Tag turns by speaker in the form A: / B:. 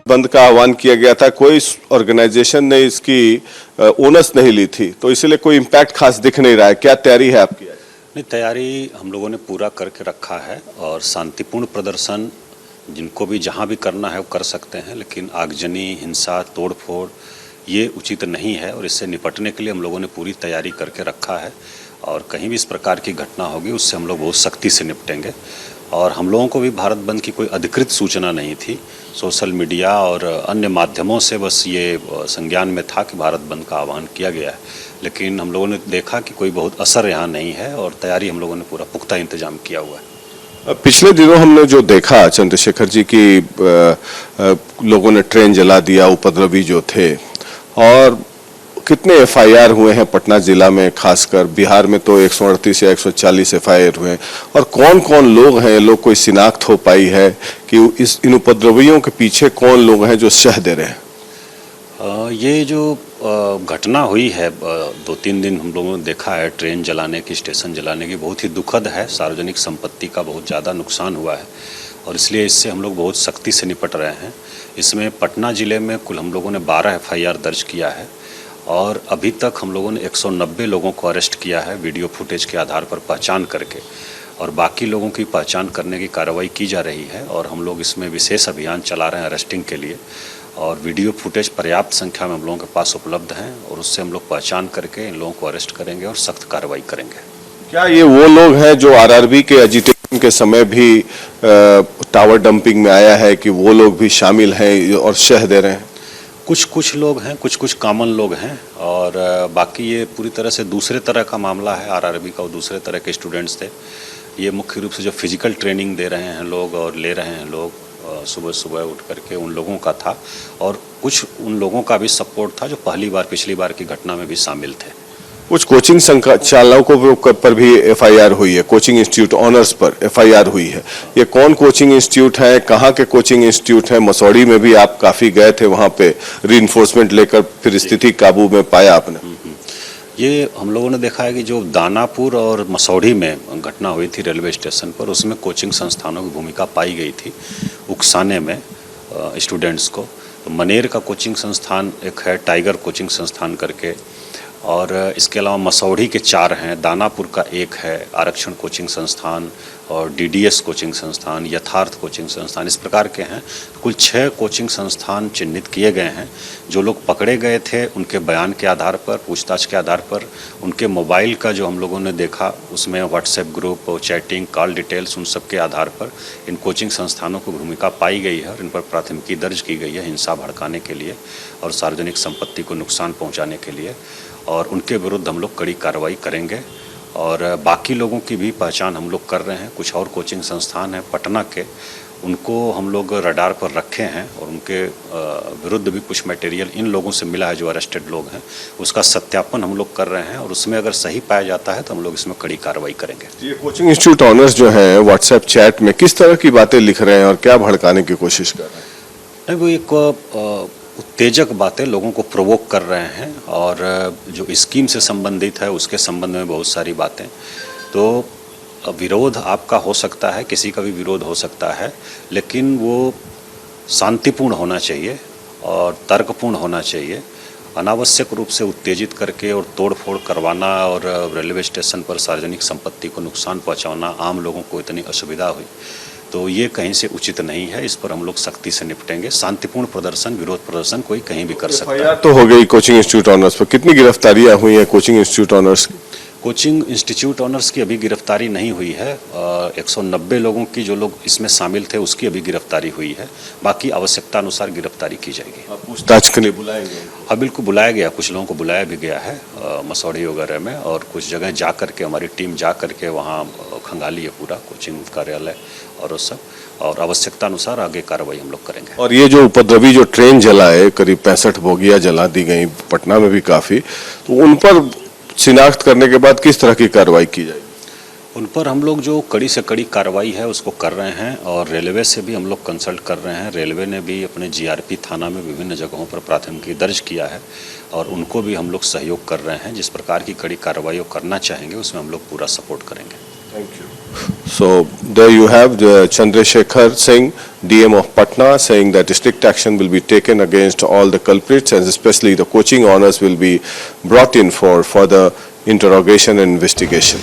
A: बंद का आह्वान किया गया था, कोई ऑर्गेनाइजेशन ने इसकी ओनस नहीं ली थी, तो इसलिए कोई इम्पैक्ट खास दिख नहीं रहा है। क्या तैयारी है आपकी?
B: नहीं, तैयारी हम लोगों ने पूरा करके रखा है और शांतिपूर्ण प्रदर्शन जिनको भी जहां भी करना है वो कर सकते हैं, लेकिन आगजनी, हिंसा, तोड़फोड़ ये उचित नहीं है और इससे निपटने के लिए हम लोगों ने पूरी तैयारी करके रखा है और कहीं भी इस प्रकार की घटना होगी उससे हम लोग बहुत सख्ती से निपटेंगे। और हम लोगों को भी भारत बंद की कोई अधिकृत सूचना नहीं थी, सोशल मीडिया और अन्य माध्यमों से बस ये संज्ञान में था कि भारत बंद का आह्वान किया गया है, लेकिन हम लोगों ने देखा कि कोई बहुत असर यहाँ नहीं है और तैयारी हम लोगों ने पूरा पुख्ता इंतजाम किया हुआ है।
A: पिछले दिनों हमने जो देखा चंद्रशेखर जी की लोगों ने ट्रेन जला दिया, उपद्रवी जो थे, और कितने एफआईआर हुए हैं पटना जिला में, खासकर बिहार में तो 138 या 140 एफआईआर हुए हैं। और कौन कौन लोग हैं, लोग कोई शिनाख्त हो पाई है कि इन उपद्रवियों के पीछे कौन लोग हैं जो शह दे रहे हैं?
B: ये जो घटना हुई है 2-3 दिन हम लोगों ने देखा है ट्रेन जलाने की, स्टेशन जलाने की, बहुत ही दुखद है। सार्वजनिक संपत्ति का बहुत ज़्यादा नुकसान हुआ है और इसलिए इससे हम लोग बहुत सख्ती से निपट रहे हैं। इसमें पटना ज़िले में कुल हम लोगों ने 12 एफआईआर दर्ज किया है और अभी तक हम लोगों ने 190 लोगों को अरेस्ट किया है वीडियो फुटेज के आधार पर पहचान करके, और बाकी लोगों की पहचान करने की कार्रवाई की जा रही है और हम लोग इसमें विशेष अभियान चला रहे हैं अरेस्टिंग के लिए। और वीडियो फुटेज पर्याप्त संख्या में हम लोगों के पास उपलब्ध हैं और उससे हम लोग पहचान करके इन लोगों को अरेस्ट करेंगे और सख्त कार्रवाई करेंगे।
A: क्या ये वो लोग हैं जो आरआरबी के एजिटेशन के समय भी टावर डंपिंग में आया है कि वो लोग भी शामिल हैं और शह दे रहे हैं?
B: कुछ लोग हैं, कुछ कॉमन लोग हैं और बाकी ये पूरी तरह से दूसरे तरह का मामला है। आरआरबी का वो दूसरे तरह के स्टूडेंट्स थे। ये मुख्य रूप से जो फिजिकल ट्रेनिंग दे रहे हैं लोग और ले रहे हैं लोग सुबह सुबह उठ करके, उन लोगों का था और कुछ उन लोगों का भी सपोर्ट था जो पिछली बार की घटना में भी शामिल थे।
A: कुछ कोचिंग संचालकों पर भी एफआईआर हुई है, कोचिंग इंस्टीट्यूट ऑनर्स पर एफआईआर हुई है। ये कौन कोचिंग इंस्टीट्यूट है, कहाँ के कोचिंग इंस्टीट्यूट है? मसौड़ी में भी आप काफी गए थे, वहां पे रीइंफोर्समेंट लेकर फिर स्थिति काबू में पाया आपने?
B: ये हम लोगों ने देखा है कि जो दानापुर और मसौड़ी में घटना हुई थी रेलवे स्टेशन पर, उसमें कोचिंग संस्थानों की भूमिका पाई गई थी उकसाने में स्टूडेंट्स को। तो मनेर का कोचिंग संस्थान एक है, टाइगर कोचिंग संस्थान करके, और इसके अलावा मसौड़ी के 4 हैं, दानापुर का 1 है, आरक्षण कोचिंग संस्थान और डीडीएस कोचिंग संस्थान, यथार्थ कोचिंग संस्थान, इस प्रकार के हैं। कुल 6 कोचिंग संस्थान चिन्हित किए गए हैं। जो लोग पकड़े गए थे उनके बयान के आधार पर, पूछताछ के आधार पर, उनके मोबाइल का जो हम लोगों ने देखा उसमें WhatsApp group, chatting, call details, उन सब के आधार पर इन कोचिंग संस्थानों को भूमिका पाई गई है और इन पर प्राथमिकी दर्ज की गई है हिंसा भड़काने के लिए और सार्वजनिक संपत्ति को नुकसान पहुँचाने के लिए, और उनके विरुद्ध हम लोग कड़ी कार्रवाई करेंगे। और बाकी लोगों की भी पहचान हम लोग कर रहे हैं। कुछ और कोचिंग संस्थान हैं पटना के, उनको हम लोग रडार पर रखे हैं और उनके विरुद्ध भी कुछ मटेरियल इन लोगों से मिला है जो अरेस्टेड लोग हैं, उसका सत्यापन हम लोग कर रहे हैं और उसमें अगर सही पाया जाता है तो हम लोग इसमें कड़ी कार्रवाई करेंगे।
A: ये कोचिंग इंस्टीट्यूट ऑनर्स जो हैं व्हाट्सएप चैट में किस तरह की बातें लिख रहे हैं और क्या भड़काने की कोशिश कर रहे हैं?
B: नहीं, वो एक उत्तेजक बातें लोगों को प्रोवोक कर रहे हैं और जो स्कीम से संबंधित है उसके संबंध में बहुत सारी बातें। तो विरोध आपका हो सकता है, किसी का भी विरोध हो सकता है, लेकिन वो शांतिपूर्ण होना चाहिए और तर्कपूर्ण होना चाहिए। अनावश्यक रूप से उत्तेजित करके और तोड़फोड़ करवाना और रेलवे स्टेशन पर सार्वजनिक संपत्ति को नुकसान पहुंचाना, आम लोगों को इतनी असुविधा हुई, तो ये कहीं से उचित नहीं है। इस पर हम लोग सख्ती से निपटेंगे। शांतिपूर्ण प्रदर्शन, विरोध प्रदर्शन कोई कहीं भी कर सकता है।
A: तो हो गई कोचिंग इंस्टीट्यूट ऑनर्स पर, कितनी गिरफ्तारियां हुई हैं कोचिंग इंस्टीट्यूट ऑनर्स की?
B: कोचिंग इंस्टीट्यूट ऑनर्स की अभी गिरफ्तारी नहीं हुई है। 190 लोगों की जो लोग इसमें शामिल थे उसकी अभी गिरफ्तारी हुई है। बाकी आवश्यकता अनुसार गिरफ्तारी की जाएगी।
A: पूछताछ के लिए बुलाएंगे?
B: हाँ, बिल्कुल बुलाया गया, कुछ लोगों को बुलाया भी गया है मसौड़ी वगैरह में, और कुछ जगह जा करके हमारी टीम जा करके वहाँ खंगाली है पूरा कोचिंग कार्यालय और उस सब, और आवश्यकता अनुसार आगे कार्रवाई हम लोग करेंगे।
A: और ये जो उपद्रवी जो ट्रेन जलाए, करीब 65 बोगियां जला दी गई पटना में भी काफी, तो उन पर शिनाख्त करने के बाद किस तरह की कार्रवाई की जाएगी?
B: उन पर हम लोग जो कड़ी से कड़ी कार्रवाई है उसको कर रहे हैं और रेलवे से भी हम लोग कंसल्ट कर रहे हैं। रेलवे ने भी अपने जीआरपी थाना में विभिन्न जगहों पर प्राथमिकी दर्ज किया है और उनको भी हम लोग सहयोग कर रहे हैं। जिस प्रकार की कड़ी कार्रवाई वो करना चाहेंगे उसमें हम लोग पूरा सपोर्ट करेंगे।
A: Thank you. So there you have Chandrasekhar Singh, DM of Patna, saying that strict action will be taken against all the culprits, and especially the coaching owners will be brought in for further interrogation and investigation.